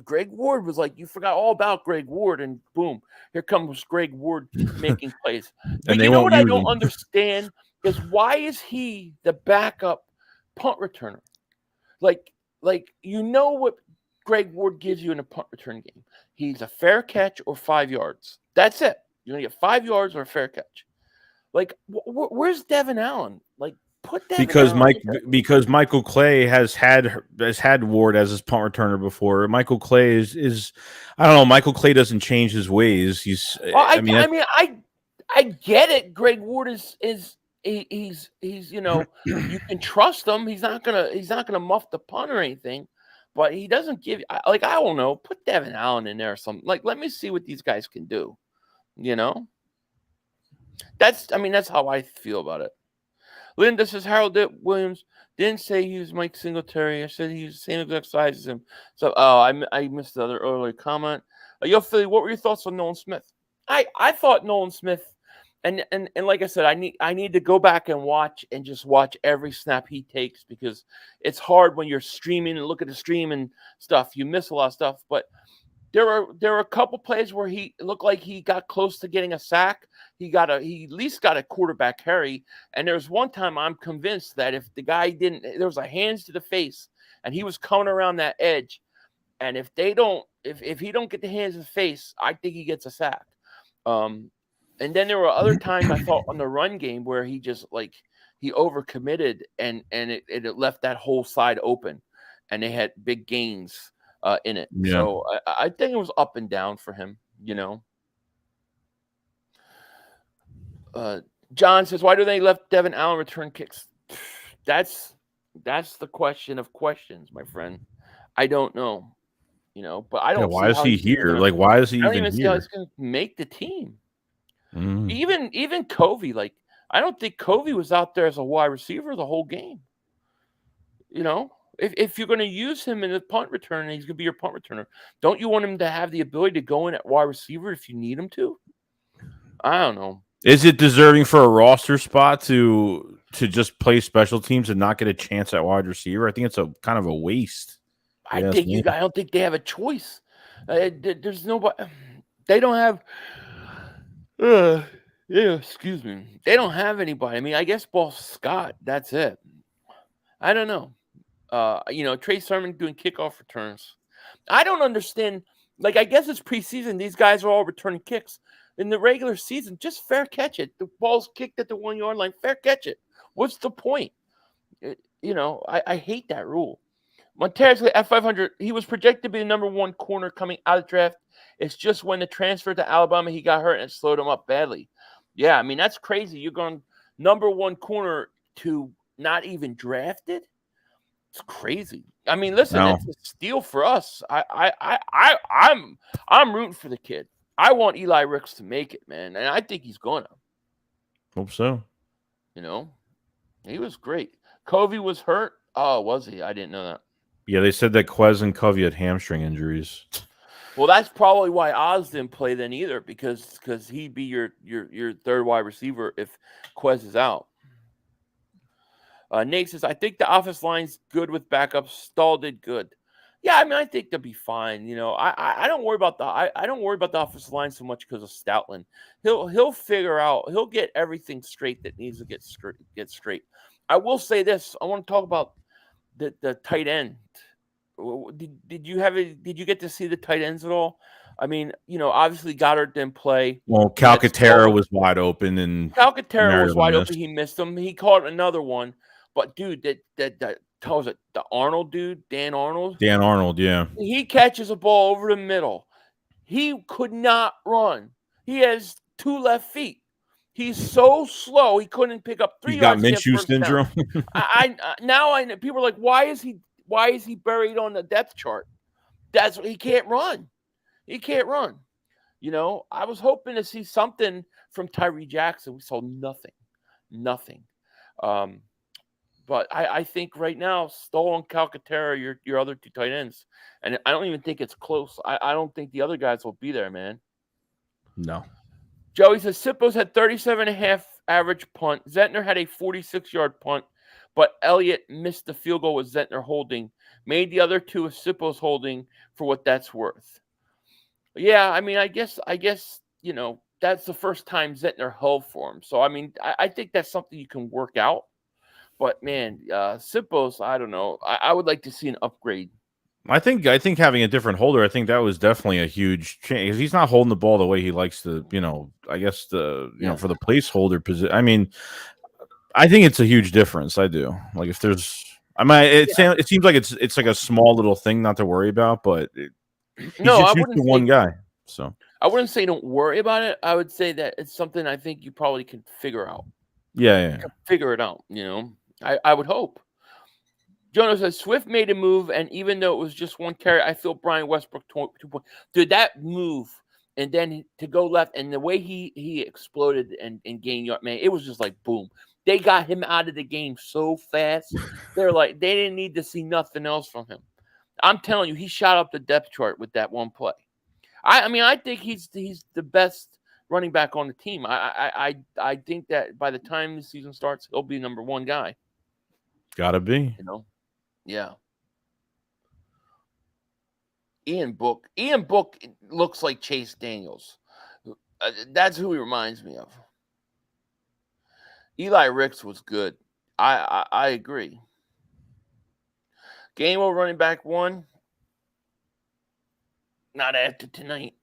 [SPEAKER 3] Greg Ward was like, you forgot all about Greg Ward, and boom, here comes Greg Ward making plays. But you know what I don't understand is why is he the backup punt returner? Like what Greg Ward gives you in a punt return game. He's a fair catch or 5 yards. That's it. You're going to get 5 yards or a fair catch. Like, where's Devin Allen? Like, put Devin Allen
[SPEAKER 4] because Michael Clay has had Ward as his punt returner before. Michael Clay is I don't know. Michael Clay doesn't change his ways. He's.
[SPEAKER 3] Well, I get it. Greg Ward he's you can trust him. He's not gonna muff the punt or anything, but he doesn't give I don't know. Put Devin Allen in there or something. Like, let me see what these guys can do. That's how I feel about it. Linda says Harold Williams didn't say he was Mike Singletary. I said he was the same exact size as him. So, I missed the other earlier comment. Yo, Philly, what were your thoughts on Nolan Smith? I thought Nolan Smith, and like I said, I need to go back and watch every snap he takes, because it's hard when you're streaming and look at the stream and stuff. You miss a lot of stuff, but there were a couple plays where he looked like he got close to getting a sack. He at least got a quarterback carry. And there's one time I'm convinced that if the guy there was a hands to the face and he was coming around that edge, and if he don't get the hands in the face, I think he gets a sack. And then there were other times I thought on the run game where he just he overcommitted and it left that whole side open, and they had big gains in it. Yeah. So I think it was up and down for him, John says, why do they let Devin Allen return kicks? That's the question of questions, my friend. I don't know, but I don't.
[SPEAKER 4] Why is he here? Why is he even here? I don't even see how
[SPEAKER 3] he's going to make the team. Even Covey, I don't think Covey was out there as a wide receiver the whole game. If you're going to use him in the punt return, he's going to be your punt returner. Don't you want him to have the ability to go in at wide receiver if you need him to? I don't know.
[SPEAKER 4] Is it deserving for a roster spot to just play special teams and not get a chance at wide receiver? I think it's a kind of a waste.
[SPEAKER 3] I don't think they have a choice. There's nobody. They don't have. Excuse me. They don't have anybody. I guess Ball Scott. That's it. I don't know. Trey Sermon doing kickoff returns. I don't understand. I guess it's preseason. These guys are all returning kicks. In the regular season, just fair catch it. The ball's kicked at the 1 yard line. Fair catch it. What's the point? I hate that rule. Montez at 500. He was projected to be the number one corner coming out of the draft. It's just when the transfer to Alabama, he got hurt and it slowed him up badly. Yeah, that's crazy. You're going number one corner to not even drafted. It's crazy. Listen, It's a steal for us. I'm rooting for the kid. I want Eli Ricks to make it, man, and I think he's gonna.
[SPEAKER 4] Hope so.
[SPEAKER 3] He was great. Covey was hurt. Oh, was he? I didn't know that.
[SPEAKER 4] Yeah, they said that Quez and Covey had hamstring injuries.
[SPEAKER 3] Well, that's probably why Oz didn't play then either, because he'd be your third wide receiver if Quez is out. Nate says, I think the offense line's good with backups. Stahl did good. Yeah, I think they'll be fine. I don't worry about I don't worry about the offensive line so much because of Stoutland. He'll figure out. He'll get everything straight that needs to get straight. I will say this. I want to talk about the tight end. Did you get to see the tight ends at all? Obviously Goddard didn't play.
[SPEAKER 4] Well, Calcaterra was wide open, and
[SPEAKER 3] Calcaterra was wide open. He missed him. He caught another one. But dude, that was it. The Arnold dude, Dan Arnold.
[SPEAKER 4] Dan Arnold, yeah.
[SPEAKER 3] He catches a ball over the middle. He could not run. He has two left feet. He's so slow. He couldn't pick up 3 yards.
[SPEAKER 4] He got Minshew syndrome.
[SPEAKER 3] I know. People are like, why is he buried on the depth chart? That's what he can't run. He can't run. I was hoping to see something from Tyree Jackson. We saw nothing. But I think right now, Stoll and Calcaterra, your other two tight ends, and I don't even think it's close. I don't think the other guys will be there, man.
[SPEAKER 4] No.
[SPEAKER 3] Joey says Sippos had 37.5 average punt. Zentner had a 46-yard punt, but Elliott missed the field goal with Zentner holding. Made the other two with Sippos holding for what that's worth. Yeah, I guess that's the first time Zentner held for him. So I think that's something you can work out. But man, Sippos, I don't know. I would like to see an upgrade.
[SPEAKER 4] I think having a different holder, I think that was definitely a huge change. He's not holding the ball the way he likes to, I guess for the placeholder position. I think it's a huge difference. I do. If there's, it seems like it's like a small little thing not to worry about, but I wouldn't one guy. So
[SPEAKER 3] I wouldn't say don't worry about it. I would say that it's something I think you probably can figure out.
[SPEAKER 4] Yeah.
[SPEAKER 3] Figure it out, I would hope. Jonas says Swift made a move, and even though it was just one carry, I feel Brian Westbrook 2 points. Dude, that move, and then to go left, and the way he exploded and gained yard, man, it was just like boom. They got him out of the game so fast. They're like, they didn't need to see nothing else from him. I'm telling you, he shot up the depth chart with that one play. I mean, I think he's the best running back on the team. I think that by the time the season starts, he'll be number one guy.
[SPEAKER 4] Gotta be.
[SPEAKER 3] Yeah. Ian Book looks like Chase Daniels. That's who he reminds me of. Eli Ricks was good. I agree. Gainwell running back 1. Not after tonight.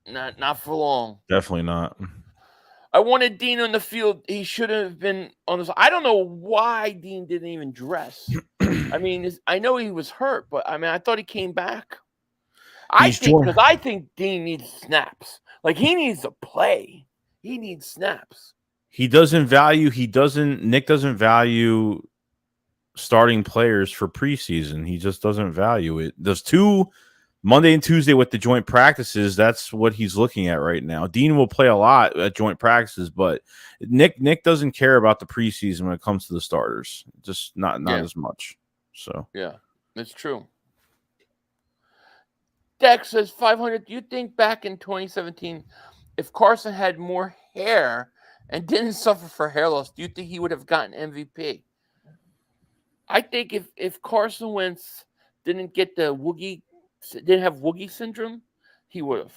[SPEAKER 3] Not for long.
[SPEAKER 4] Definitely not.
[SPEAKER 3] I wanted Dean on the field. He should have been on the side. I don't know why Dean didn't even dress. I mean, I know he was hurt, but I mean, I thought he came back. I think Dean needs snaps. Like, he needs to play. He needs snaps.
[SPEAKER 4] Nick doesn't value starting players for preseason. He just doesn't value it. Those 2 Monday and Tuesday with the joint practices, that's what he's looking at right now. Dean will play a lot at joint practices, but Nick doesn't care about the preseason when it comes to the starters. Just not as much. So
[SPEAKER 3] yeah, that's true. Dex says 500. Do you think back in 2017, if Carson had more hair and didn't suffer for hair loss, do you think he would have gotten MVP? I think if Carson Wentz didn't have Woogie syndrome, he would have.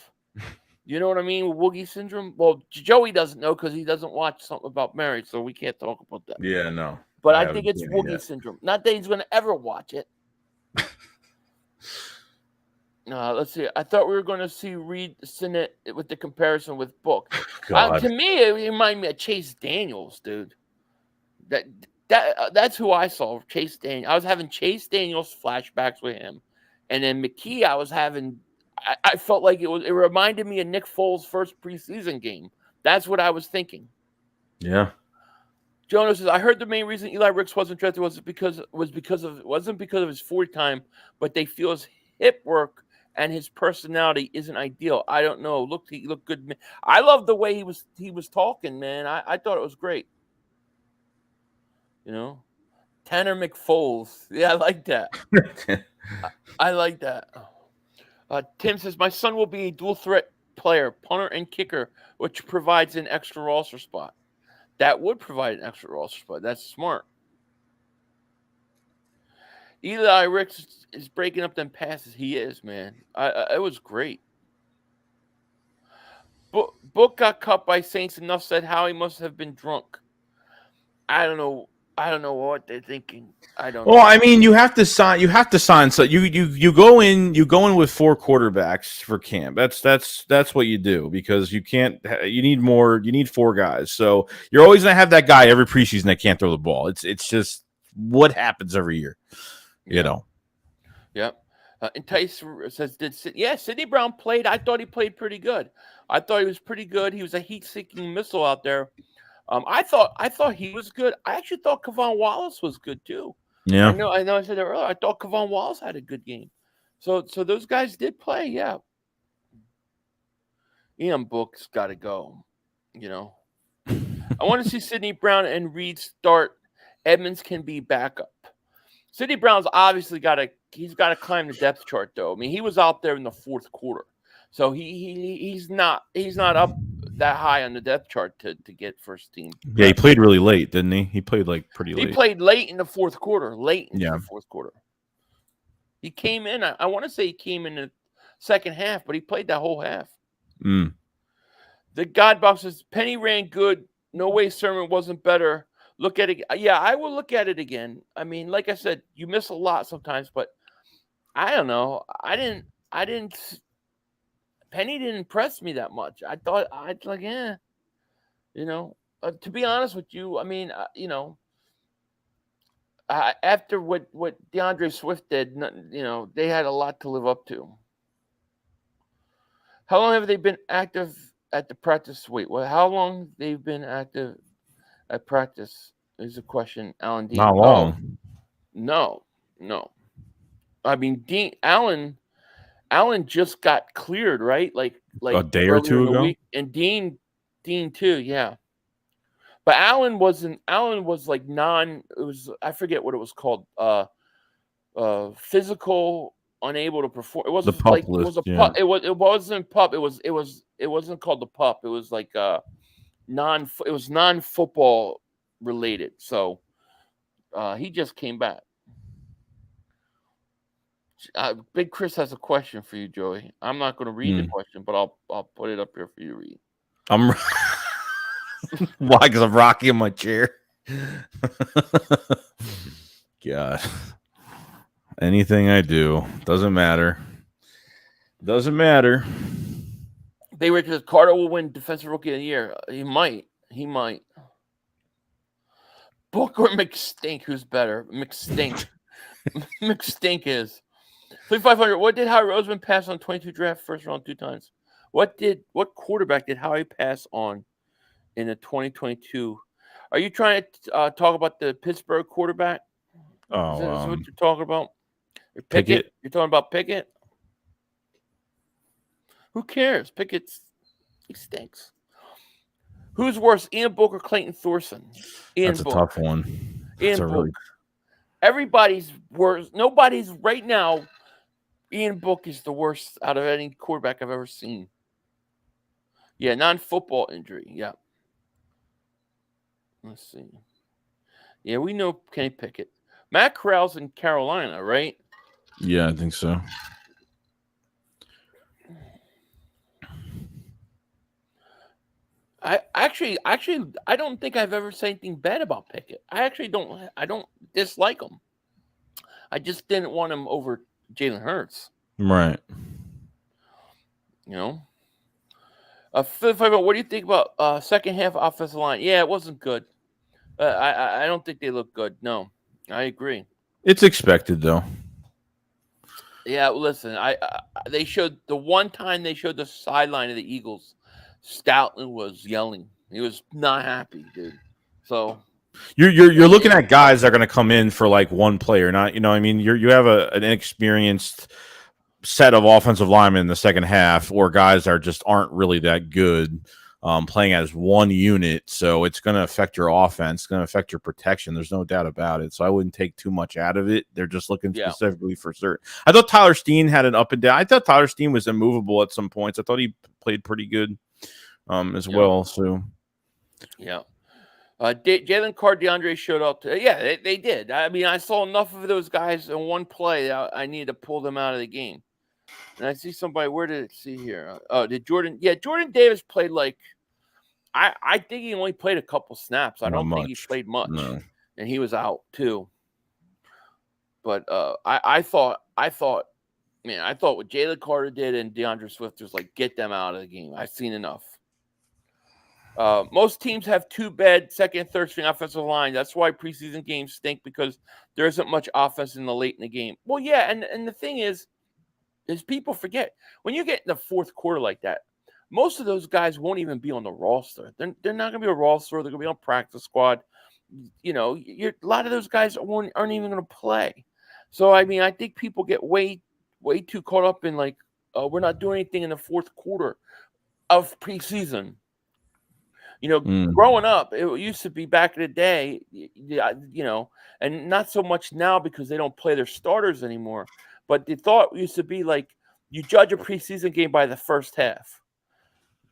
[SPEAKER 3] You know what I mean with Woogie syndrome? Well, Joey doesn't know because he doesn't watch something about marriage, so we can't talk about that.
[SPEAKER 4] Yeah, no.
[SPEAKER 3] But I think it's Woogie syndrome. Not that he's going to ever watch it. Let's see. I thought we were going to see Reed Sinnett with the comparison with Book. To me, it reminded me of Chase Daniels, dude. That's who I saw, Chase Daniels. I was having Chase Daniels flashbacks with him. And then McKee, I felt like it reminded me of Nick Foles' first preseason game. That's what I was thinking.
[SPEAKER 4] Yeah.
[SPEAKER 3] Jonas says, I heard the main reason Eli Ricks wasn't drafted wasn't because of his 40 time, but they feel his hip work and his personality isn't ideal. I don't know. He looked good. I love the way he was talking, man. I thought it was great. Tanner McFoles. Yeah, I like that. I like that. Tim says, my son will be a dual threat player, punter and kicker, which provides an extra roster spot. That would provide an extra roster spot. That's smart. Eli Ricks is breaking up them passes. He is, man. It was great. Book got cut by Saints. Enough said how he must have been drunk. I don't know what they're thinking. I don't know.
[SPEAKER 4] Well, I mean, you have to sign. So you go in with 4 quarterbacks for camp. That's what you do because you need 4 guys. So you're always gonna have that guy every preseason that can't throw the ball. It's just what happens every year.
[SPEAKER 3] Yep. Entice says, Sidney Brown played. I thought he played pretty good. I thought he was pretty good. He was a heat-seeking missile out there. I thought he was good. I actually thought Kevon Wallace was good too.
[SPEAKER 4] Yeah.
[SPEAKER 3] I know I said that earlier. I thought Kevon Wallace had a good game. So those guys did play, yeah. Ian Book's gotta go. I want to see Sidney Brown and Reed start. Edmonds can be backup. Sidney Brown's obviously he's got to climb the depth chart though. I mean, he was out there in the 4th quarter. So he's not up that high on the depth chart to get first team.
[SPEAKER 4] Yeah, he played really late, didn't he? He played pretty late.
[SPEAKER 3] He played late in the 4th quarter. The 4th quarter. He came in. I want to say he came in the second half, but he played that whole half. The God Box says Penny ran good. No way Sermon wasn't better. Look at it. Yeah, I will look at it again. I mean, like I said, you miss a lot sometimes, but I don't know. I didn't. Penny didn't impress me that much. I thought I'd like, to be honest with you, I mean, after what DeAndre Swift did, they had a lot to live up to. How long have they been active at the practice? Wait, what? How long they've been active at practice is a question. Alan Dean.
[SPEAKER 4] Not long.
[SPEAKER 3] No. I mean, Allen just got cleared, right? Like
[SPEAKER 4] A day or
[SPEAKER 3] earlier
[SPEAKER 4] two
[SPEAKER 3] in the
[SPEAKER 4] ago.
[SPEAKER 3] week, and Dean too, yeah. But Allen was like I forget what it was called. Physical unable to perform. It
[SPEAKER 4] The
[SPEAKER 3] wasn't
[SPEAKER 4] pup
[SPEAKER 3] like it
[SPEAKER 4] list.
[SPEAKER 3] was a
[SPEAKER 4] Yeah.
[SPEAKER 3] pup. It wasn't pup. It wasn't called the pup. It was like non-football related. So he just came back. Big Chris has a question for you, Joey. I'm not going to read the question, but I'll put it up here for you to read.
[SPEAKER 4] Why? Because I'm rocking in my chair. God. Anything I do doesn't matter. Doesn't matter.
[SPEAKER 3] They were because Carter will win Defensive Rookie of the Year. He might. Book or McStink? Who's better? McStink. McStink is 5,500. What did Howie Roseman pass on 22 draft first round 2 times? What quarterback did Howie pass on in the 2022? Are you trying to talk about the Pittsburgh quarterback?
[SPEAKER 4] Oh,
[SPEAKER 3] is that what you're talking about?
[SPEAKER 4] Pickett?
[SPEAKER 3] You're talking about Pickett? Who cares? He stinks. Who's worse, Ian Book or Clayton Thorson?
[SPEAKER 4] That's a tough one.
[SPEAKER 3] Ian Book. Everybody's worse. Nobody's right now. Ian Book is the worst out of any quarterback I've ever seen. Yeah, non-football injury. Yeah. Let's see. Yeah, we know Kenny Pickett. Matt Corral's in Carolina, right?
[SPEAKER 4] Yeah, I think so.
[SPEAKER 3] I don't think I've ever said anything bad about Pickett. I don't dislike him. I just didn't want him over Jalen Hurts.
[SPEAKER 4] Right.
[SPEAKER 3] You know? What do you think about second half offensive line? Yeah, it wasn't good. I don't think they look good. No, I agree.
[SPEAKER 4] It's expected though.
[SPEAKER 3] Yeah, listen, they showed the one time they showed the sideline of the Eagles. Stoutland was yelling. He was not happy, dude. So
[SPEAKER 4] you're looking at guys that are going to come in for like one player, not I mean you have an inexperienced set of offensive linemen in the second half, or guys that aren't really that good. Playing as one unit, so it's going to affect your offense. It's going to affect your protection. There's no doubt about it. So I wouldn't take too much out of it. They're just looking specifically for certain. I thought Tyler Steen had an up and down. I thought Tyler Steen was immovable at some points. I thought he played pretty good as well. So,
[SPEAKER 3] yeah. Jalen Carr, DeAndre showed up. They did. I mean, I saw enough of those guys in one play. I needed to pull them out of the game. And I see somebody. Where did it see here? Did Jordan? Yeah, Jordan Davis played like. I think he only played a couple snaps. I don't think he played much, and he was out too. But I thought what Jalen Carter did and DeAndre Swift was like, get them out of the game. I've seen enough. Most teams have 2 bad second and third string offensive line. That's why preseason games stink, because there isn't much offense in the late in the game. Well, yeah, and the thing is people forget when you get in the fourth quarter like that. Most of those guys won't even be on the roster. They're not going to be a roster. They're going to be on practice squad. A lot of those guys aren't even going to play. So, I mean, I think people get way too caught up in like, we're not doing anything in the fourth quarter of preseason. Growing up, it used to be back in the day, and not so much now because they don't play their starters anymore. But the thought used to be like, you judge a preseason game by the first half.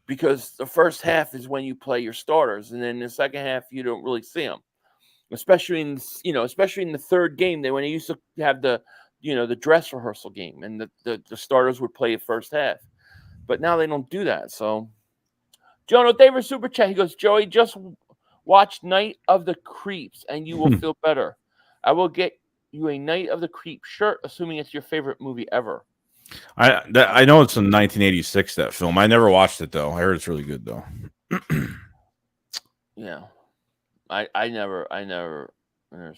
[SPEAKER 3] Because the first half is when you play your starters, and then the second half you don't really see them, especially in the third game. When they used to have the dress rehearsal game, and the starters would play the first half, but now they don't do that. So, Jono Davis super chat. He goes, Joey, just watch Night of the Creeps, and you will feel better. I will get you a Night of the Creep shirt, assuming it's your favorite movie ever.
[SPEAKER 4] I know it's in 1986, that film. I never watched it though. I heard it's really good though.
[SPEAKER 3] Yeah, I never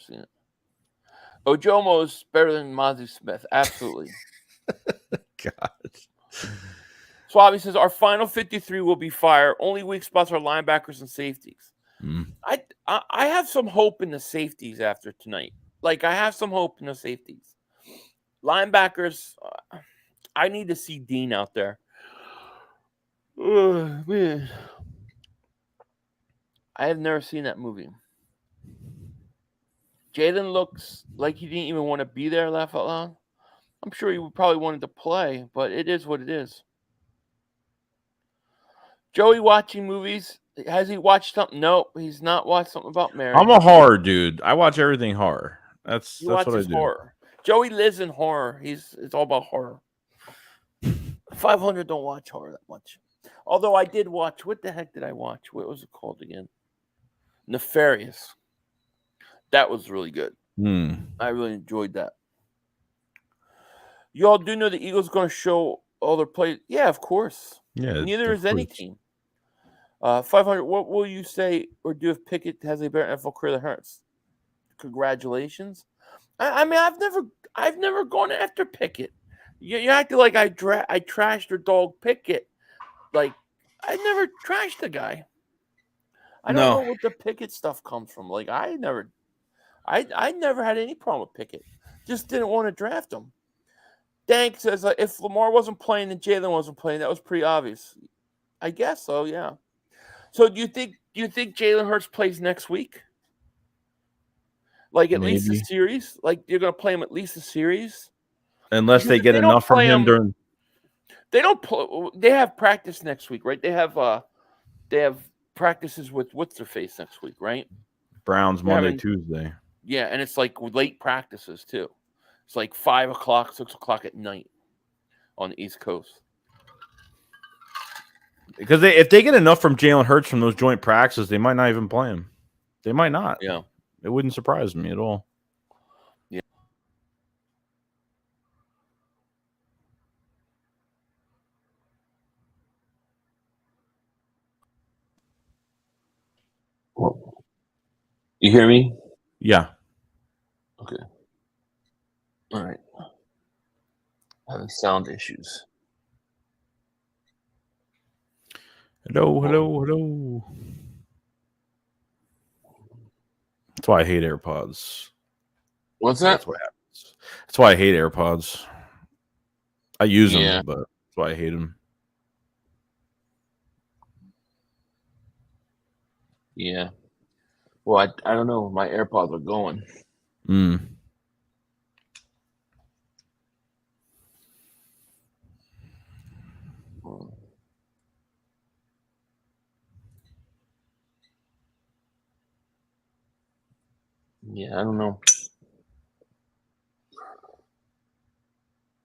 [SPEAKER 3] seen it. Ojomo's better than Mozzie Smith, absolutely.
[SPEAKER 4] God.
[SPEAKER 3] Swabby says our final 53 will be fire. Only weak spots are linebackers and safeties. I have some hope in the safeties after tonight. Like, I have some hope in the safeties. Linebackers, I need to see Dean out there. Oh, man. I have never seen that movie. Jalen looks like he didn't even want to be there, laugh out loud. I'm sure he probably wanted to play, but it is what it is. Joey watching movies. Has he watched something? No, he's not watched something about marriage.
[SPEAKER 4] I'm a horror dude. I watch everything horror. That's what I do.
[SPEAKER 3] Horror. Joey lives in horror. It's all about horror. 500 don't watch horror that much. Although I did watch. What the heck did I watch? What was it called again? Nefarious. That was really good. I really enjoyed that. You all do know the Eagles going to show all their plays? Yeah, of course.
[SPEAKER 4] Yeah.
[SPEAKER 3] Neither is any team. 500. What will you say or do if Pickett has a better NFL career than Hurts? Congratulations. I mean, I've never gone after Pickett. You acted like I trashed your dog Pickett. Like, I never trashed the guy. I don't know what the Pickett stuff comes from. Like, I never had any problem with Pickett. Just didn't want to draft him. Dank says if Lamar wasn't playing and Jalen wasn't playing, that was pretty obvious. I guess so, yeah. So do you think Jalen Hurts plays next week? Like at least a series? Like you're gonna play him at least a series?
[SPEAKER 4] Unless they get enough from him during.
[SPEAKER 3] They don't play. They have practice next week, right? They have practices with what's their face next week, right?
[SPEAKER 4] Browns Monday, Tuesday.
[SPEAKER 3] Yeah, and it's like late practices too. It's like 5 o'clock, 6 o'clock at night on the East Coast.
[SPEAKER 4] Because if they get enough from Jalen Hurts from those joint practices, they might not even play him. They might not.
[SPEAKER 3] Yeah.
[SPEAKER 4] It wouldn't surprise me at all.
[SPEAKER 3] Yeah. You hear me?
[SPEAKER 4] Yeah.
[SPEAKER 3] Okay. All right. Having sound issues.
[SPEAKER 4] Hello. That's why I hate AirPods.
[SPEAKER 3] What's that?
[SPEAKER 4] That's what happens. That's why I hate AirPods. I use them, but that's why I hate them.
[SPEAKER 3] Yeah. Well, I don't know. My AirPods are going. Yeah, I don't know.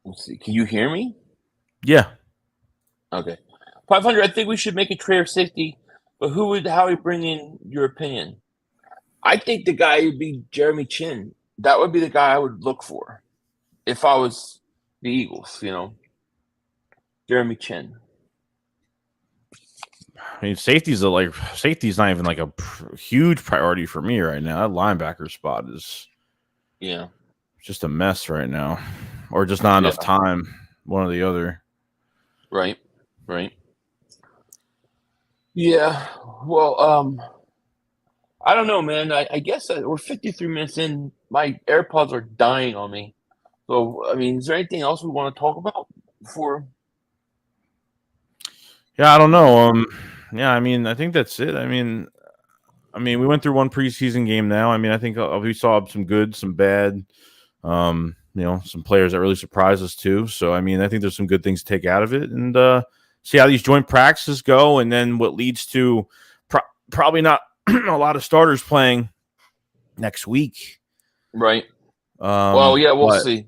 [SPEAKER 3] Let's see. Can you hear me?
[SPEAKER 4] Yeah.
[SPEAKER 3] Okay. 500, I think we should make a trade of safety, but how would we bring in your opinion? I think the guy would be Jeremy Chin. That would be the guy I would look for if I was the Eagles, Jeremy Chin.
[SPEAKER 4] I mean, safety's not even like a huge priority for me right now. That linebacker spot is just a mess right now, or just not enough time. One or the other.
[SPEAKER 3] Right. Yeah. Well, I don't know, man. I guess we're 53 minutes in. My AirPods are dying on me. So, I mean, is there anything else we want to talk about before?
[SPEAKER 4] Yeah, I don't know. Yeah, I mean, I think that's it. I mean, we went through one preseason game now. I mean, I think we saw some good, some bad. Some players that really surprised us too. So, I mean, I think there's some good things to take out of it, and see how these joint practices go, and then what leads to probably not a lot of starters playing next week.
[SPEAKER 3] Right. We'll see.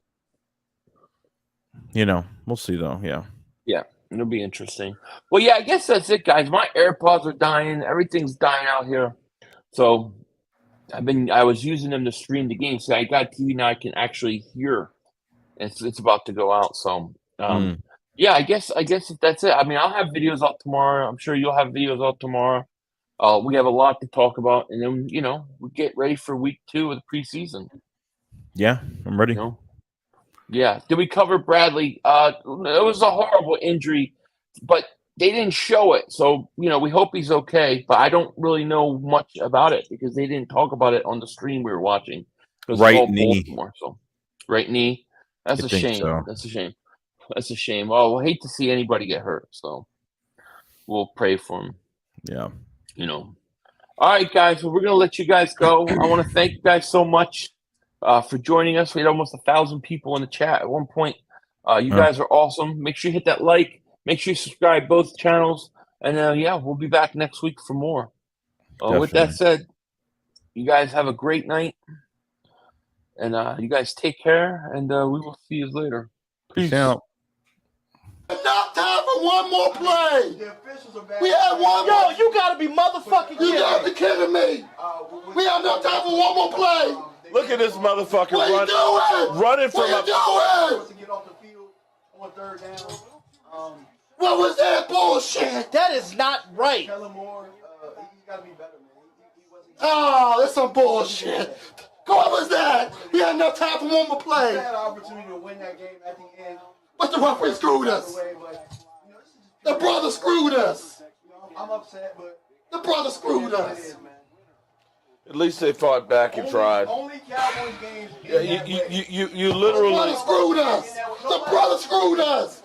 [SPEAKER 4] We'll see though. Yeah.
[SPEAKER 3] Yeah. It'll be interesting. Well, yeah, I guess that's it, guys. My AirPods are dying. Everything's dying out here. So I was using them to stream the game. So I got TV now. I can actually hear. It's about to go out. So yeah, I guess that's it. I mean, I'll have videos out tomorrow. I'm sure you'll have videos out tomorrow. We have a lot to talk about, and then we get ready for week 2 of the preseason.
[SPEAKER 4] Yeah, I'm ready.
[SPEAKER 3] Yeah. Did we cover Bradley? It was a horrible injury. but they didn't show it. So, we hope he's okay. But I don't really know much about it because they didn't talk about it on the stream we were watching. Because it's all Baltimore. So, right knee. That's a shame.
[SPEAKER 4] So.
[SPEAKER 3] That's a shame. That's a shame. Oh, we'll hate to see anybody get hurt. So, we'll pray for him.
[SPEAKER 4] Yeah.
[SPEAKER 3] All right, guys. Well, we're going to let you guys go. I want to thank you guys so much for joining us. We had almost 1,000 people in the chat at one point. You guys are awesome. Make sure you hit that like. Make sure you subscribe both channels. And, we'll be back next week for more. With that said, you guys have a great night. And you guys take care. And we will see you later.
[SPEAKER 4] Peace out.
[SPEAKER 5] Enough time for one more play. We had one more.
[SPEAKER 1] Yo, you gotta be motherfucking kidding
[SPEAKER 5] You gotta be kidding me. We have enough time for one more play.
[SPEAKER 1] Look at this motherfucker
[SPEAKER 5] What are you doing?
[SPEAKER 1] running from
[SPEAKER 5] What are you doing? What was that bullshit?
[SPEAKER 1] That is not right.
[SPEAKER 5] Oh, that's some bullshit. What was that? We had enough time for one more play.
[SPEAKER 6] Opportunity to win that game at the end.
[SPEAKER 5] But the referee screwed us. The brother screwed us.
[SPEAKER 6] I'm upset, but
[SPEAKER 5] the brother screwed us.
[SPEAKER 1] At least they fought back and tried.
[SPEAKER 6] Only Cowboys games.
[SPEAKER 1] Yeah, you literally.
[SPEAKER 5] The brother screwed us. The brother screwed us.